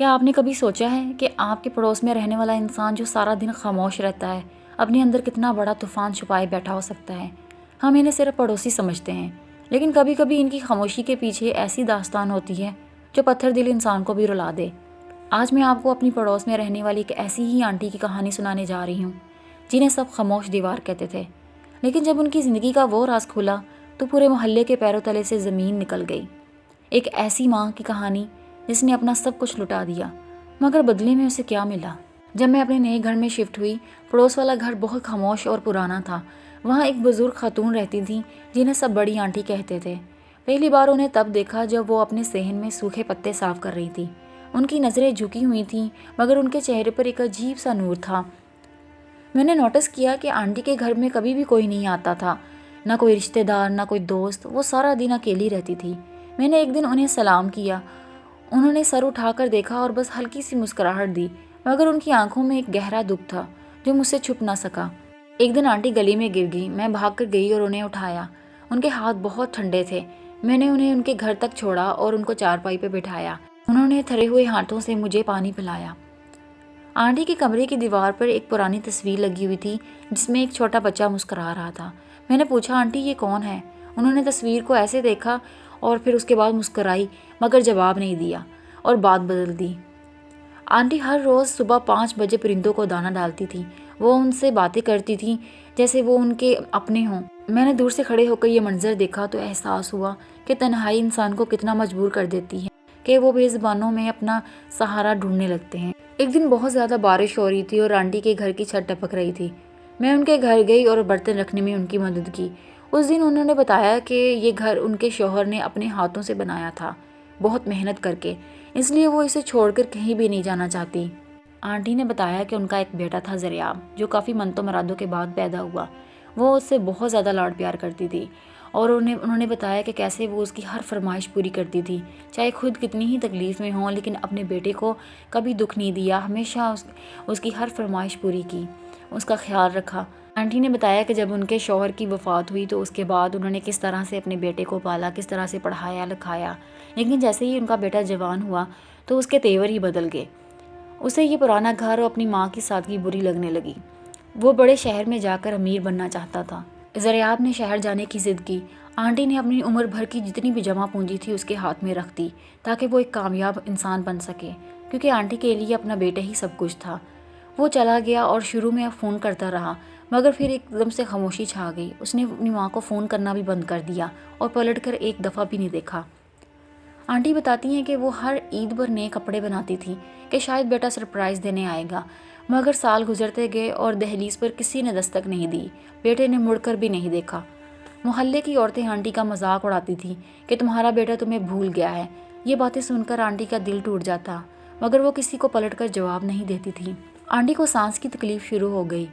کیا آپ نے کبھی سوچا ہے کہ آپ کے پڑوس میں رہنے والا انسان جو سارا دن خاموش رہتا ہے اپنے اندر کتنا بڑا طوفان چھپائے بیٹھا ہو سکتا ہے؟ ہم انہیں صرف پڑوسی سمجھتے ہیں، لیکن کبھی کبھی ان کی خاموشی کے پیچھے ایسی داستان ہوتی ہے جو پتھر دل انسان کو بھی رلا دے۔ آج میں آپ کو اپنی پڑوس میں رہنے والی ایک ایسی ہی آنٹی کی کہانی سنانے جا رہی ہوں جنہیں سب خاموش دیوار کہتے تھے، لیکن جب ان کی زندگی کا وہ راز کھلا تو پورے محلے کے پیروں تلے سے زمین نکل گئی۔ ایک ایسی ماں کی کہانی جس نے اپنا سب کچھ لٹا دیا، مگر بدلے میں اسے کیا ملا؟ جب میں اپنے نئے گھر میں شفٹ ہوئی، پڑوس والا گھر بہت خاموش اور پرانا تھا۔ وہاں ایک بزرگ خاتون رہتی تھیں جنہیں سب بڑی آنٹی کہتے تھے۔ پہلی بار انہیں تب دیکھا جب وہ اپنے صحن میں سوکھے پتے صاف کر رہی تھی۔ ان کی نظریں جھکی ہوئی تھیں، مگر ان کے چہرے پر ایک عجیب سا نور تھا۔ میں نے نوٹس کیا کہ آنٹی کے گھر میں کبھی بھی کوئی نہیں آتا تھا، نہ کوئی رشتہ دار، نہ کوئی دوست۔ وہ سارا دن اکیلی رہتی تھی۔ میں نے ایک دن انہیں سلام کیا۔ انہوں نے سر اٹھا کر دیکھا اور بس ہلکی سی مسکراہٹ دی، مگر ان کی آنکھوں میں ایک گہرا دکھ تھا جو مجھ سے چھپ نہ سکا۔ ایک دن آنٹی گلی میں گر گئی۔ میں بھاگ کر گئی اور انہیں اٹھایا۔ ان کے ہاتھ بہت ٹھنڈے تھے۔ میں نے انہیں ان کے گھر تک چھوڑا اور ان کو چارپائی پہ بٹھایا۔ انہوں نے تھرے ہوئے ہاتھوں سے مجھے پانی پلایا۔ آنٹی کے کمرے کی دیوار پر ایک پرانی تصویر لگی ہوئی تھی جس میں ایک چھوٹا بچہ مسکرا رہا تھا۔ میں نے پوچھا، آنٹی یہ کون ہے؟ انہوں نے تصویر کو ایسے دیکھا اور پھر اس کے بعد مسکرائی، مگر جواب نہیں دیا اور بات بدل دی۔ آنٹی ہر روز صبح 5 بجے پرندوں کو دانہ ڈالتی تھی۔ وہ ان سے باتیں کرتی تھی جیسے وہ ان کے اپنے ہوں۔ میں نے دور سے کھڑے ہو کر یہ منظر دیکھا تو احساس ہوا کہ تنہائی انسان کو کتنا مجبور کر دیتی ہے کہ وہ بے زبانوں میں اپنا سہارا ڈھونڈنے لگتے ہیں۔ ایک دن بہت زیادہ بارش ہو رہی تھی اور آنٹی کے گھر کی چھت ٹپک رہی تھی۔ میں ان کے گھر گئی اور برتن رکھنے میں ان کی مدد کی۔ اس دن انہوں نے بتایا کہ یہ گھر ان کے شوہر نے اپنے ہاتھوں سے بنایا تھا، بہت محنت کر کے، اس لیے وہ اسے چھوڑ کر کہیں بھی نہیں جانا چاہتی۔ آنٹی نے بتایا کہ ان کا ایک بیٹا تھا زریاب، جو کافی منتوں مرادوں کے بعد پیدا ہوا۔ وہ اس سے بہت زیادہ لاڈ پیار کرتی تھی اور انہوں نے بتایا کہ کیسے وہ اس کی ہر فرمائش پوری کرتی تھی، چاہے خود کتنی ہی تکلیف میں ہوں، لیکن اپنے بیٹے کو کبھی دکھ نہیں دیا، ہمیشہ اس کی ہر فرمائش پوری کی، اس کا خیال رکھا۔ آنٹی نے بتایا کہ جب ان کے شوہر کی وفات ہوئی تو اس کے بعد انہوں نے کس طرح سے اپنے بیٹے کو پالا، کس طرح سے پڑھایا لکھایا، لیکن جیسے ہی ان کا بیٹا جوان ہوا تو اس کے تیور ہی بدل گئے۔ اسے یہ پرانا گھر اور اپنی ماں کی سادگی بری لگنے لگی۔ وہ بڑے شہر میں جا کر امیر بننا چاہتا تھا۔ زریاب نے شہر جانے کی ضد کی۔ آنٹی نے اپنی عمر بھر کی جتنی بھی جمع پونجی تھی اس کے ہاتھ میں رکھ دی تاکہ وہ ایک کامیاب انسان بن سکے، کیونکہ آنٹی کے لیے اپنا بیٹا ہی سب کچھ تھا۔ وہ چلا گیا اور شروع میں فون کرتا رہا، مگر پھر ایک دم سے خاموشی چھا گئی۔ اس نے اپنی ماں کو فون کرنا بھی بند کر دیا اور پلٹ کر ایک دفعہ بھی نہیں دیکھا۔ آنٹی بتاتی ہیں کہ وہ ہر عید پر نئے کپڑے بناتی تھی کہ شاید بیٹا سرپرائز دینے آئے گا، مگر سال گزرتے گئے اور دہلیز پر کسی نے دستک نہیں دی، بیٹے نے مڑ کر بھی نہیں دیکھا۔ محلے کی عورتیں آنٹی کا مذاق اڑاتی تھیں کہ تمہارا بیٹا تمہیں بھول گیا ہے۔ یہ باتیں سن کر آنٹی کا دل ٹوٹ جاتا، مگر وہ کسی کو پلٹ کر جواب نہیں دیتی تھی۔ آنٹی کو سانس کی تکلیف شروع ہو گئی۔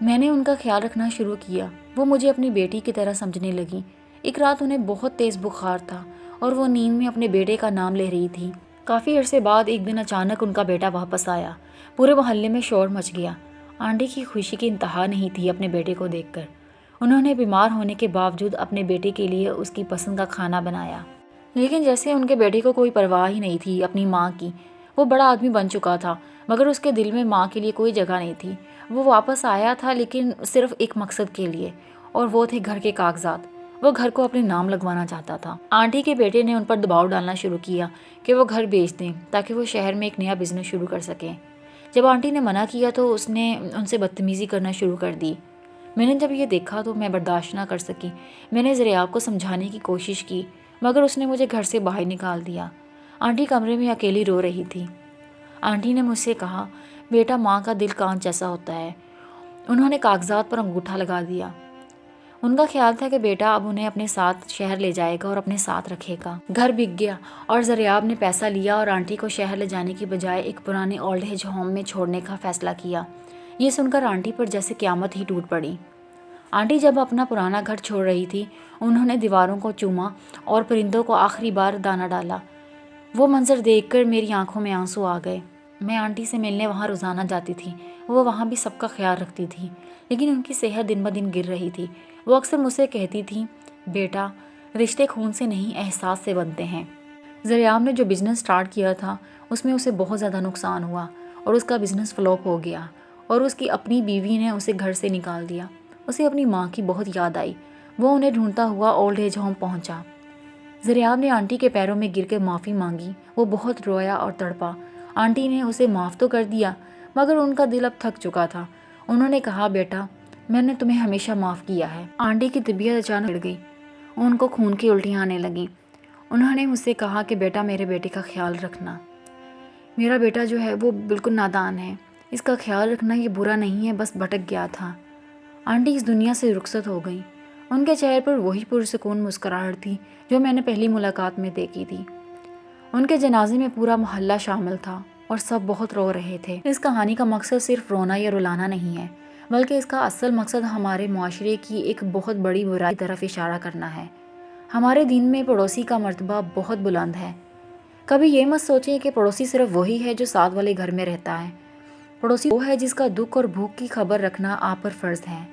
میں نے ان کا خیال رکھنا شروع کیا۔ وہ مجھے اپنی بیٹی کی طرح سمجھنے لگی۔ ایک رات انہیں بہت تیز بخار تھا اور وہ نیند میں اپنے بیٹے کا نام لے رہی تھی۔ کافی عرصے بعد ایک دن اچانک ان کا بیٹا واپس آیا۔ پورے محلے میں شور مچ گیا۔ آنٹی کی خوشی کی انتہا نہیں تھی اپنے بیٹے کو دیکھ کر۔ انہوں نے بیمار ہونے کے باوجود اپنے بیٹے کے لیے اس کی پسند کا کھانا بنایا، لیکن جیسے ان کے بیٹے کو کوئی پرواہ ہی نہیں تھی اپنی ماں کی۔ وہ بڑا آدمی بن چکا تھا، مگر اس کے دل میں ماں کے لیے کوئی جگہ نہیں تھی۔ وہ واپس آیا تھا لیکن صرف ایک مقصد کے لیے، اور وہ تھے گھر کے کاغذات۔ وہ گھر کو اپنے نام لگوانا چاہتا تھا۔ آنٹی کے بیٹے نے ان پر دباؤ ڈالنا شروع کیا کہ وہ گھر بیچ دیں تاکہ وہ شہر میں ایک نیا بزنس شروع کر سکیں۔ جب آنٹی نے منع کیا تو اس نے ان سے بدتمیزی کرنا شروع کر دی۔ میں نے جب یہ دیکھا تو میں برداشت نہ کر سکی۔ میں نے زریاب کو سمجھانے کی کوشش کی، مگر اس نے مجھے گھر سے باہر نکال دیا۔ آنٹی کمرے میں اکیلی رو رہی تھی۔ آنٹی نے مجھ سے کہا، بیٹا ماں کا دل کانچ جیسا ہوتا ہے۔ انہوں نے کاغذات پر انگوٹھا لگا دیا۔ ان کا خیال تھا کہ بیٹا اب انہیں اپنے ساتھ شہر لے جائے گا اور اپنے ساتھ رکھے گا۔ گھر بک گیا اور زریاب نے پیسہ لیا اور آنٹی کو شہر لے جانے کی بجائے ایک پرانے اولڈ ایج ہوم میں چھوڑنے کا فیصلہ کیا۔ یہ سن کر آنٹی پر جیسے قیامت ہی ٹوٹ پڑی۔ آنٹی جب اپنا پرانا گھر چھوڑ رہی تھی، انہوں نے دیواروں کو چوما اور پرندوں کو آخری بار دانہ ڈالا۔ وہ منظر دیکھ کر میری آنکھوں میں آنسو آ گئے۔ میں آنٹی سے ملنے وہاں روزانہ جاتی تھی۔ وہ وہاں بھی سب کا خیال رکھتی تھی، لیکن ان کی صحت دن بدن گر رہی تھی۔ وہ اکثر مجھ سے کہتی تھیں، بیٹا رشتے خون سے نہیں احساس سے بنتے ہیں۔ ذریعہ نے جو بزنس سٹارٹ کیا تھا اس میں اسے بہت زیادہ نقصان ہوا اور اس کا بزنس فلوپ ہو گیا اور اس کی اپنی بیوی نے اسے گھر سے نکال دیا۔ اسے اپنی ماں کی بہت یاد آئی۔ وہ انہیں ڈھونڈتا ہوا اولڈ ایج ہوم پہنچا۔ ذریعہ نے آنٹی کے پیروں میں گر کے معافی مانگی۔ وہ بہت رویا اور تڑپا۔ آنٹی نے اسے معاف تو کر دیا مگر ان کا دل اب تھک چکا تھا۔ انہوں نے کہا، بیٹا میں نے تمہیں ہمیشہ معاف کیا ہے۔ آنٹی کی طبیعت اچانک بڑھ گئی۔ ان کو خون کی الٹیاں آنے لگیں۔ انہوں نے مجھ سے کہا کہ بیٹا میرے بیٹے کا خیال رکھنا۔ میرا بیٹا جو ہے وہ بالکل نادان ہے، اس کا خیال رکھنا، یہ برا نہیں ہے، بس بھٹک گیا تھا۔ آنٹی اس دنیا سے رخصت ہو گئی۔ ان کے چہرے پر وہی پرسکون مسکراہٹ تھی جو میں نے پہلی ملاقات میں دیکھی تھی۔ ان کے جنازے میں پورا محلہ شامل تھا اور سب بہت رو رہے تھے۔ اس کہانی کا مقصد صرف رونا یا رلانا نہیں ہے، بلکہ اس کا اصل مقصد ہمارے معاشرے کی ایک بہت بڑی برائی کی طرف اشارہ کرنا ہے۔ ہمارے دین میں پڑوسی کا مرتبہ بہت بلند ہے۔ کبھی یہ مت سوچیں کہ پڑوسی صرف وہی ہے جو ساتھ والے گھر میں رہتا ہے۔ پڑوسی وہ ہے جس کا دکھ اور بھوک کی خبر رکھنا آپ پر فرض ہے۔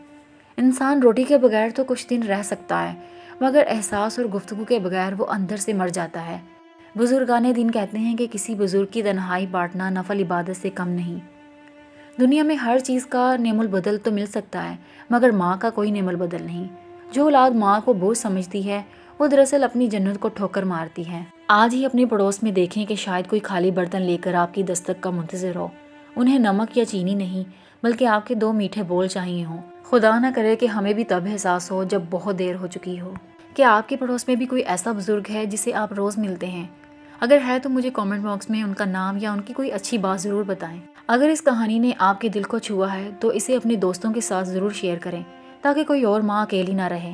انسان روٹی کے بغیر تو کچھ دن رہ سکتا ہے مگر احساس اور گفتگو کے بغیر وہ اندر سے مر جاتا ہے۔ بزرگان دین کہتے ہیں کہ کسی بزرگ کی تنہائی بانٹنا نفل عبادت سے کم نہیں۔ دنیا میں ہر چیز کا نعم البدل تو مل سکتا ہے مگر ماں کا کوئی نعم البدل نہیں۔ جو اولاد ماں کو بوجھ سمجھتی ہے وہ دراصل اپنی جنت کو ٹھوکر مارتی ہے۔ آج ہی اپنے پڑوس میں دیکھیں کہ شاید کوئی خالی برتن لے کر آپ کی دستک کا منتظر ہو۔ انہیں نمک یا چینی نہیں بلکہ آپ کے 2 میٹھے بول چاہیے ہوں۔ خدا نہ کرے کہ ہمیں بھی تب احساس ہو جب بہت دیر ہو چکی ہو۔ کیا آپ کے پڑوس میں بھی کوئی ایسا بزرگ ہے جسے آپ روز ملتے ہیں؟ اگر ہے تو مجھے کامنٹ باکس میں ان کا نام یا ان کی کوئی اچھی بات ضرور بتائیں۔ اگر اس کہانی نے آپ کے دل کو چھوا ہے تو اسے اپنے دوستوں کے ساتھ ضرور شیئر کریں تاکہ کوئی اور ماں اکیلی نہ رہے۔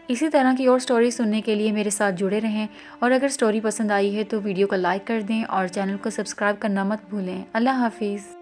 اسی طرح کی اور سٹوری سننے کے لیے میرے ساتھ جڑے رہیں، اور اگر سٹوری پسند آئی ہے تو ویڈیو کو لائک کر دیں اور چینل کو سبسکرائب کرنا مت بھولیں۔ اللہ حافظ۔